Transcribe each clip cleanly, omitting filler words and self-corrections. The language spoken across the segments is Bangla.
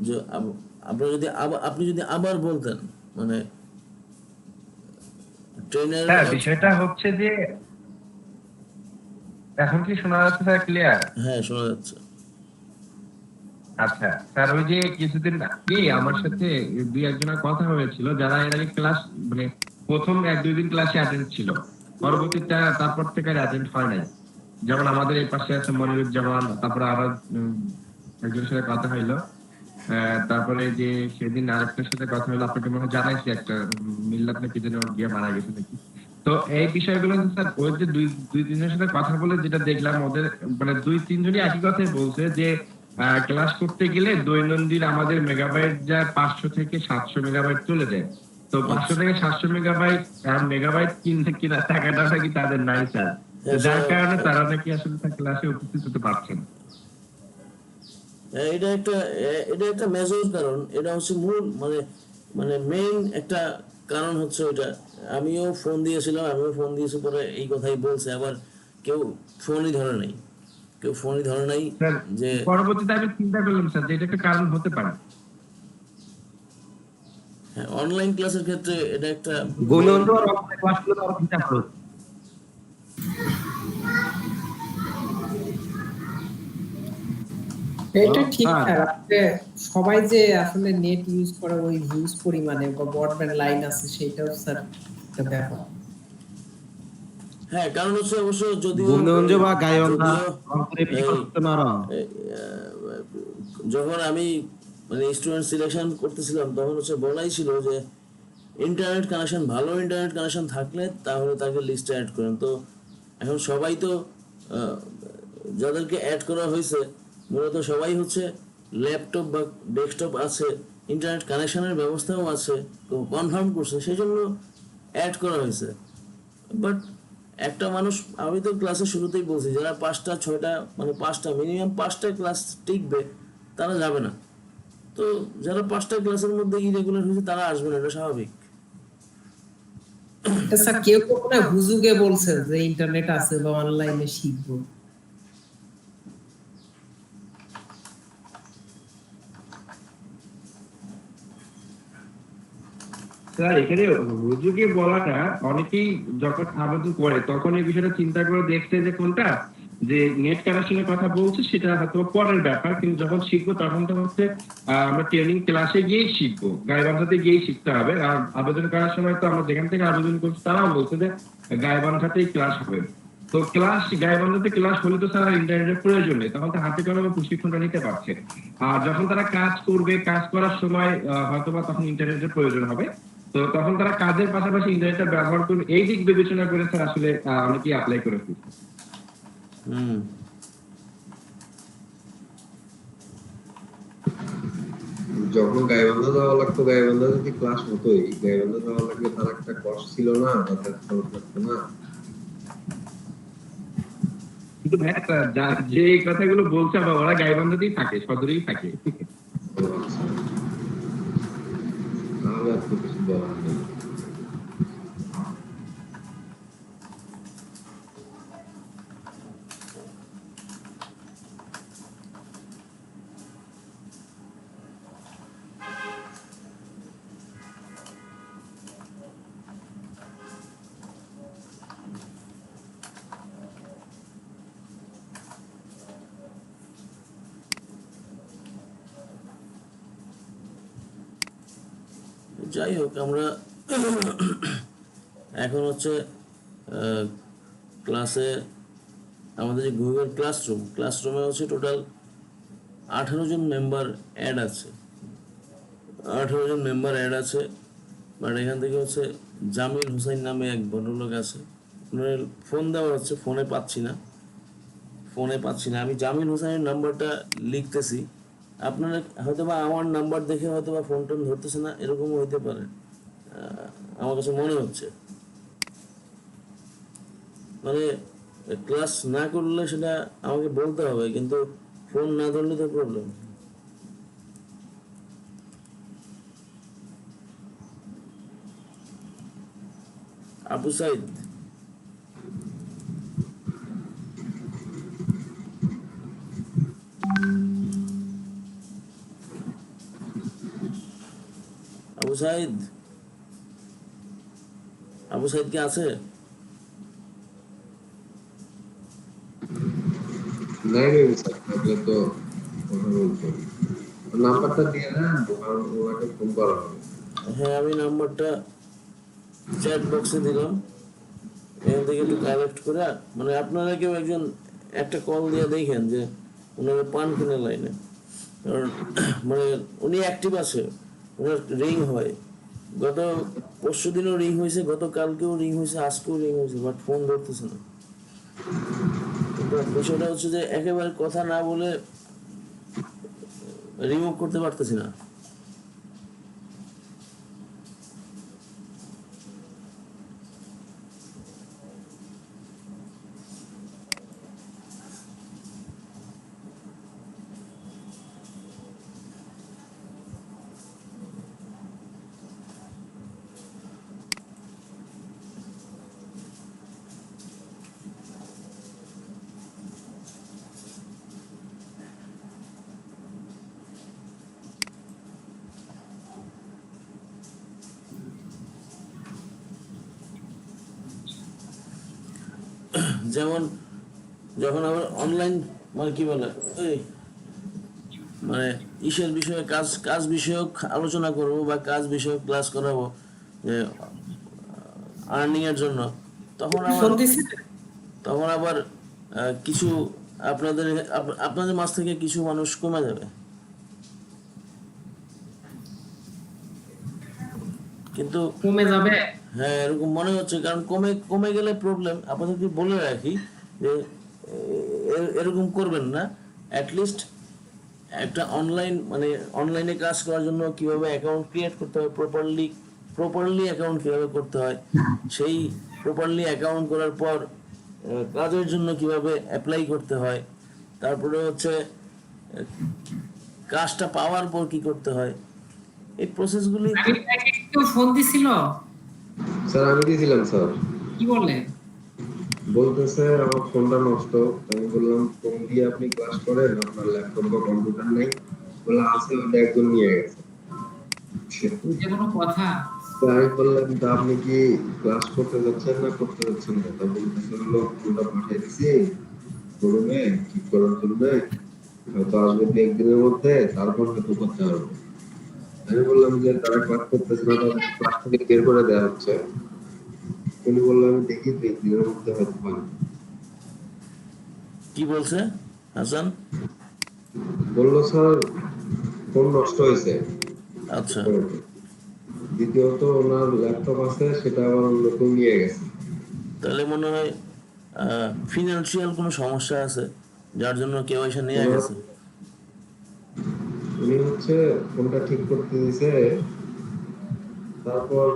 যে আপনি যদি আবার বলতেন, মানে ট্রেনের। হ্যাঁ, বিষয়টা হচ্ছে যে এখন কি শোনা যাচ্ছে স্যার ক্লিয়ার? হ্যাঁ, শোনা যাচ্ছে। আচ্ছা স্যার, ওই যে কিছুদিন আগে আমার সাথে দুই একজনের কথা হয়েছিল যারা এর আগে ক্লাস মানে প্রথম এক দুই দিন ক্লাসে অ্যাটেন্ড ছিল, পরবর্তীতে তারপর থেকে আর অ্যাটেন্ড হয় নাই। যেমন আমাদের এই পাশে আছে মনিরুজ্জামান, তারপরে আরো একজনের সাথে কথা হইলো। তারপরে যে সেদিন আরেকটার সাথে কথা হলো, আপনাকে মনে হয় জানাইছি একটা মিল্লাত নাকি যেন গিয়ে মারা গেছে নাকি। তো এই বিষয়গুলো স্যার ওই যে দুই দুই তিনজনের সাথে কথা বলে যেটা দেখলাম, ওদের মানে দুই তিনজনই একই কথাই বলছে যে ক্লাস করতে গেলে দৈনন্দিন আমাদের মেগাবাইট যা 500 থেকে 700 মেগাবাইট চলে যায়। তো 500 আচ্ছা। থেকে 700 মেগাবাইট মেগাবাইট কিনতে কিনা টাকাটা নাকি তাদের নাই স্যার। তো হ্যাঁ, যার কারণে তারা নাকি আসলে ক্লাসে উপস্থিত হতে পারছে না। এটা একটা এটা একটা মেজর কারণ। এটা হচ্ছে মূল, মানে মেইন একটা কারণ হচ্ছে ওইটা। আমিও ফোন দিয়েছি, পরে এই কথাই বলছে আবার। কেউ ফোনই ধরে নাই, কেউ ফোনই ধরে নাই। স্যার যে পরবর্তীতে আমি চিন্তা করলাম স্যার যে এটা একটা কারণ হতে পারে। হ্যাঁ, অনলাইন ক্লাসের ক্ষেত্রে এটা একটা মেইন। গণিত আর অঙ্কের ক্লাসগুলো তো আরো চিন্তা করো। এটা ঠিক হ্যাঁ স্যার, আসলে সবাই যে আসলে নেট ইউজ করে ওই হিউজ পরিমাণে বা ব্রডব্যান্ড লাইন আছে সেটাও স্যার একটা ব্যাপার। হ্যাঁ, কারণ হচ্ছে অবশ্য যদিও গোবিন্দগঞ্জ বা গাইবান্ধা যদিও রংপুরে বেশি এই করতে না এই, যখন আমি মানে স্টুডেন্ট সিলেকশন করতেছিলাম, তখন হচ্ছে বলাই ছিল যে ইন্টারনেট কানেকশন, ভালো ইন্টারনেট কানেকশন থাকলে তাহলে তাকে লিস্টে অ্যাড করেন। তো এখন সবাই তো আহ, যাদেরকে অ্যাড করা হয়েছে মূলত সবাই হচ্ছে ল্যাপটপ বা ডেস্কটপ আছে, ইন্টারনেট কানেকশনের ব্যবস্থাও আছে, তো কনফার্ম করছে, সেই জন্য অ্যাড করা হয়েছে। বাট একটা মানুষ, আমি তো ক্লাসের শুরুতেই বলছি, যারা 5টা 6টা মানে 5টা মিনিমাম 5টা ক্লাস টিকবে তারা যাবে না। তো যারা 5টা ক্লাসের মধ্যে ইরেগুলার হয়েছে তারা আসবে না, এটা স্বাভাবিক। এটা স্যার কেউ কেউ মনে হয় হুজুগে বলছে যে ইন্টারনেট আছে বা অনলাইনে শিখবো। স্যার এখানে হুজুগে বলাটা অনেকেই যখন আবেদন করে তখন এই বিষয়টা চিন্তা করে দেখছে যে কোনটা যে নেট কানেকশনের কথা বলছে সেটা হয়তো পরের ব্যাপার, কিন্তু যখন শিখবো তখন তো হচ্ছে আমরা ট্রেনিং ক্লাসে গিয়েই শিখবো, গাইবান্ধাতে গিয়েই শিখতে হবে। আর আবেদন করার সময় তো আমরা যেখান থেকে আবেদন করছি তারাও বলছে যে গাইবান্ধাতেই ক্লাস হবে। তো ক্লাস গাইবান্ধাতে ক্লাস হলে তো স্যার ইন্টারনেটের প্রয়োজন নেই, তখন তো হাতে কলমে প্রশিক্ষণটা নিতে পারছে। আর যখন তারা কাজ করবে, কাজ করার সময় হয়তোবা তখন ইন্টারনেটের প্রয়োজন হবে। তো তখন তারা কাজের পাশাপাশি ইন্টারনেটটা ব্যবহার করবে, এই দিক বিবেচনা করে স্যার আসলে অনেকেই অ্যাপ্লাই করে ফেলছে। হুম। যখন গাইবান্ধা যাওয়া লাগতো, গাইবান্ধা যদি ক্লাস হতোই, গাইবান্ধা যাওয়া লাগলে তার একটা কষ্ট ছিল না, তাদের খরচ লাগতো না। কিন্তু ভাই যে এই কথাগুলো বলছে আবার ওরা গাইবান্ধাতেই থাকে, সদরেই থাকে। ও আচ্ছা, তাহলে আর তো কিছু বলার নেই। যাই হোক, আমরা এখন হচ্ছে ক্লাসে আমাদের যে গুগল ক্লাসরুমে হচ্ছে টোটাল 18 জন মেম্বার অ্যাড আছে। 18 জন মেম্বার অ্যাড আছে। বাট এখান থেকে হচ্ছে জামিল হুসাইন নামে এক ভদ্রলোক আছে, ওনার ফোন দেওয়া হচ্ছে, ফোনে পাচ্ছি না। আমি জামিল হোসেনের নাম্বারটা লিখতেছি, আপনারা হয়তোবা আমার নাম্বার দেখে হয়তোবা ফোন টোন ধরতেছে না, এরকমও হইতে পারে। আমার কাছে মনে হচ্ছে মানে ক্লাস না করলে সেটা আমাকে বলতে হবে, কিন্তু ফোন না ধরলে তো প্রবলেম। আবু সাইদ, আবু সাইদ, আবু সাইদ কি আছে? নাই মেবি স্যার, থাকলে তো কথা বলতো। নাম্বারটা দিয়ে দেন, কারণ ওনাকে ফোন করা হবে। হ্যাঁ, আমি নাম্বারটা চ্যাট বক্সে দিলাম, এখান থেকে একটু কালেক্ট করে, মানে আপনারা কেউ একজন একটা কল দিয়ে দেখেন যে ওনারা পান কিনে লাইনে, কারণ মানে উনি অ্যাক্টিভ আছে, ওনার রিং হয়, গত পরশু দিনও রিং হয়েছে, গতকালকেও রিং হয়েছে, আজকেও রিং হয়েছে, বাট ফোন ধরতেছে না। কিন্তু বিষয়টা হচ্ছে যে একেবারে কথা না বলে রিমুভ করতে পারতেছি না। যেমন যখন আবার অনলাইন, মানে কি বলে এই মানে ইসের বিষয়ে কাজ কাজ বিষয়ক আলোচনা করব বা কাজ বিষয়ক ক্লাস করাবো, যে আর্নিং এর জন্য, তখন আবার ফোন দিছিলেন? তখন আবার কিছু আপনাদের আপনাদের মাঝ থেকে কিছু মানুষ কমে যাবে, কিন্তু কমে যাবে? হ্যাঁ এরকম মনে হচ্ছে, কারণ কমে কমে গেলে প্রবলেম। আপনাদেরকে বলে রাখি যে এরকম করবেন না, অ্যাটলিস্ট একটা অনলাইন, মানে অনলাইনে কাজ করার জন্য কিভাবে অ্যাকাউন্ট ক্রিয়েট করতে হয়, প্রপারলি অ্যাকাউন্ট কিভাবে করতে হয়, সেই প্রপারলি অ্যাকাউন্ট করার পর কাজের জন্য কিভাবে অ্যাপ্লাই করতে হয়, তারপরে হচ্ছে কাজটা পাওয়ার পর কি করতে হয়, এই প্রসেসগুলি। আমি তাকে কেউ ফোন দিছিল? স্যার আমি দিয়েছিলাম স্যার। কি বলে? বলতেছে আমার ফোনটা নষ্ট। আমি বললাম ফোন দিয়ে আপনি ক্লাস করেন, আপনার ল্যাপটপ বা কম্পিউটার নেই? বলে আছে, ওটা একজন নিয়ে গেছে। ওইটা কোনো কথা? তো আমি বললাম তা আপনি কি ক্লাস করতে যাচ্ছেন না করতে যাচ্ছেন না? তা বলতেছে হলো ফোনটা পাঠিয়ে দিছি শোরুমে ঠিক করার জন্য, হয়তো আসবে দু একদিনের মধ্যে, তারপর হয়তো করতে পারবো। আমি বললাম যে তারা ক্লাস করতেছে না, তাদের ক্লাস থেকে বের করে দেওয়া হচ্ছে। উনি বললো আমি দেখি দু একদিনের মধ্যে হয়তো পারবো। কি বলছে হাসান? বললো স্যার ফোন নষ্ট হয়েছে। আচ্ছা, দ্বিতীয়ত ওনার ল্যাপটপ আছে, সেটা আবার অন্য কেউ নিয়ে গেছে। তাহলে মনে হয় ফিনান্সিয়াল কোনো সমস্যা আছে, যার জন্য কেউ এসে নিয়ে গেছে। উনি হচ্ছে ফোনটা ঠিক করতে দিছে, তারপর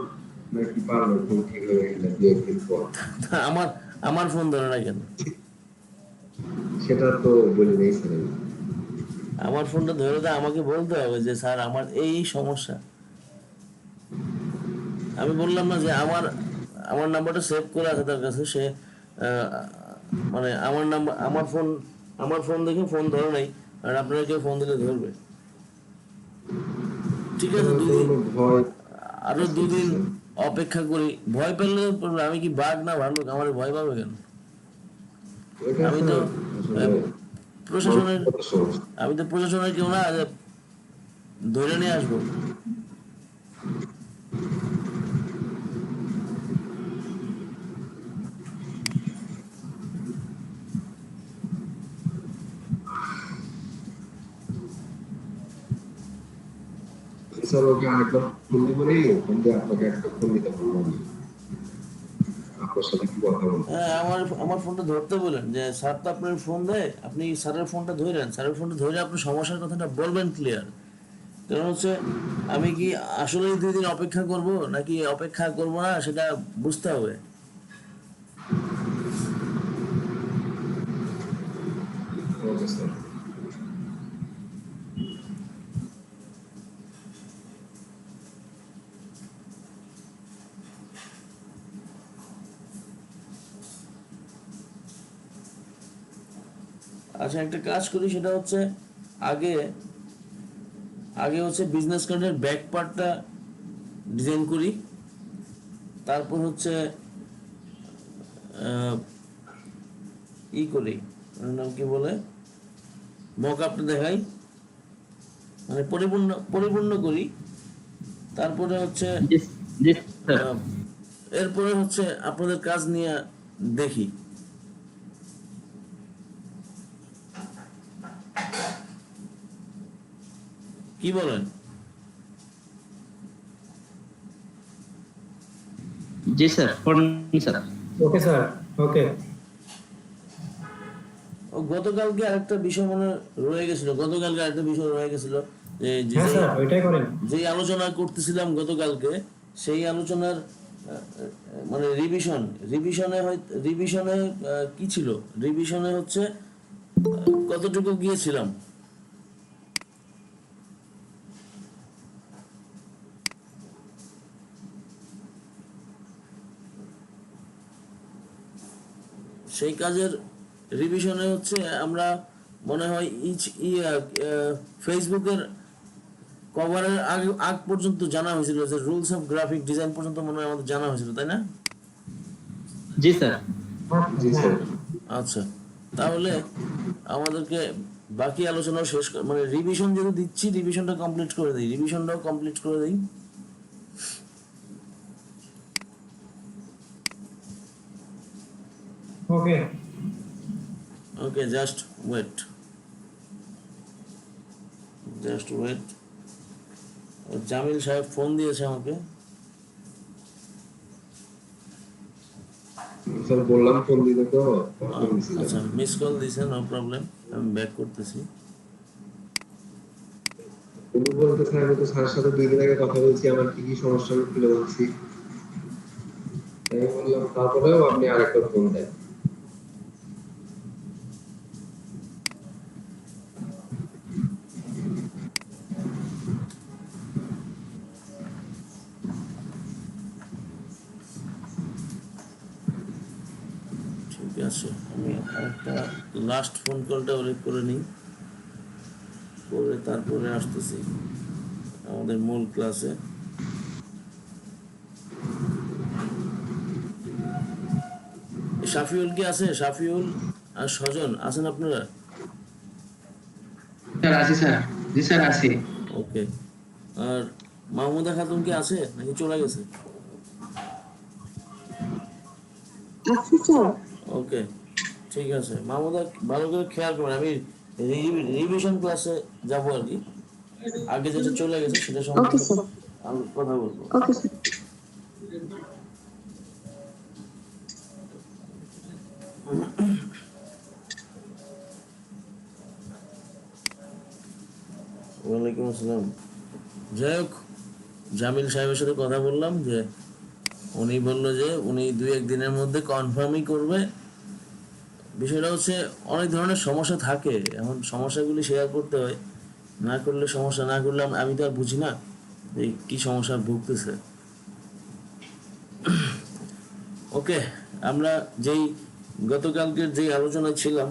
নাকি পারলো ফোন ঠিক হয়ে গেলে দু একদিন পর। তা আমার আমার ফোন ধরে না কেন? সেটা তো বলে নেই স্যার আমি। আমার ফোনটা ধরে তো আমাকে বলতে হবে যে স্যার আমার এই সমস্যা। আমি বললাম না যে আমার আমার নাম্বারটা সেভ করে আছে তার কাছে, সে আহ, মানে আমার ফোন দেখে ফোন ধরে নাই, আর আপনারা কেউ ফোন দিলে ধরবে। ঠিক আছে, ওনার তো দুদিন, কোনো ভয় আরো কাজ দুদিন করতেছে। অপেক্ষা করি। ভয় পেলে আমি কি বাঘ না ভাল্লুক, আমার ভয় পাবে কেন? ওইটা আমি তো স্যার আসলে প্রশাসনের মানসিকতার সমস্যা। আমি তো প্রশাসনের কেউ না যে ধরে নিয়ে আসবো। স্যার ওকে আরেকবার ফোন দিব রে, ফোন দিয়ে আপনাকে একটা ফোন দিতে বলবো আমি, আপনার সাথে কি কথা বলবো। হ্যাঁ, আমার ফোনটা ধরতে বলেন, যে স্যার তো আপনার ফোন দেয়, আপনি স্যারের ফোনটা ধরেন, স্যারের ফোনটা ধরে আপনি সমস্যার কথাটা বলবেন ক্লিয়ার। কারণ হচ্ছে আমি কি আসলে 2 দিন অপেক্ষা করব নাকি অপেক্ষা করব না, সেটা বুঝতে হবে। Okay sir. আচ্ছা, একটা কাজ করি, সেটা হচ্ছে আগে আগে হচ্ছে বিজনেস কার্ডের ব্যাক পার্টটা ডিজাইন করি, তারপর হচ্ছে ই করি, ওর নাম কি বলে, মক আপটা দেখাই, মানে পরিপূর্ণ করি, তারপরে হচ্ছে জি জি স্যার। এরপরে হচ্ছে আপনাদের কাজ নিয়ে দেখি। কি বলেন? জি স্যার, করুন স্যার। ওকে স্যার, ওকে। ও গতকালকে আরেকটা বিষয় মনে রয়ে গেছিল, যে হ্যাঁ স্যার, ওইটাই করেন। যে আলোচনা করতেছিলাম গতকালকে, সেই আলোচনার মানে রিভিশনে কি ছিল, রিভিশনে হচ্ছে কতটুকু গিয়েছিলাম। সেই কাজের রিভিশনে হচ্ছে আমরা মনে হয় ফেসবুকের কভারের আগ পর্যন্ত জানা হয়েছিল, যে রুলস অফ গ্রাফিক ডিজাইন পর্যন্ত মনে হয় আমাদের জানা হয়েছিল, তাই না? জি স্যার। জি স্যার। আচ্ছা, তাহলে আমাদেরকে বাকি আলোচনাও শেষ মানে রিভিশন যেহেতু দিচ্ছি, রিভিশনটাও কমপ্লিট করে দিই। ওকে। ওকে, জাস্ট ওয়েট। জামিল সাহেব ফোন দিয়েছে আমাকে। স্যার বললাম ফোন দিতে, তো ফোন দিছিলেন। আচ্ছা, মিস কল দিছে, নো প্রবলেম, আমি ব্যাক করতেছি। উনি বলতেছেন আমি তো স্যারের সাথে 2 দিন আগে কথা বলছি, আমার কি কি সমস্যা আমি খুলে বলছি। তাই বললাম, তারপরেও আপনি আরেকটা ফোন দেন। ঠিক আছে, আমি একটা লাস্ট ফোন কলটা উল্লেখ করে নিই, করে তারপরে আসতেছি আমাদের মূল ক্লাসে। শাফিউল কি আছে? শাফিউল আর সজন আছেন আপনারা? স্যার আছি স্যার। জি স্যার আছি। ওকে। আর মাহমুদা খাতুন কি আছে নাকি চলে গেছে? ওকে, ঠিক আছে। মাহমুদা ভালো করে খেয়াল করবেন, আমি রিভিশন ক্লাসে যাবো আর কি, আগে যেটা চলে গেছে সেটা সম্পর্কে আমি কথা বলবো। ওয়ালাইকুম আসসালাম। যাই হোক, জামিল সাহেবের সাথে কথা বললাম, যে উনি বললো যে উনি 2-1 দিনের মধ্যে কনফার্মই করবে। বিষয়টা হচ্ছে অনেক ধরনের সমস্যা থাকে, এখন সমস্যাগুলি শেয়ার করতে হয়, না করলে সমস্যা, না করলে আমি তো আর বুঝি না যে কি সমস্যা ভুগতেছে। ওকে, আমরা গতকালকের যেই আলোচনায় ছিলাম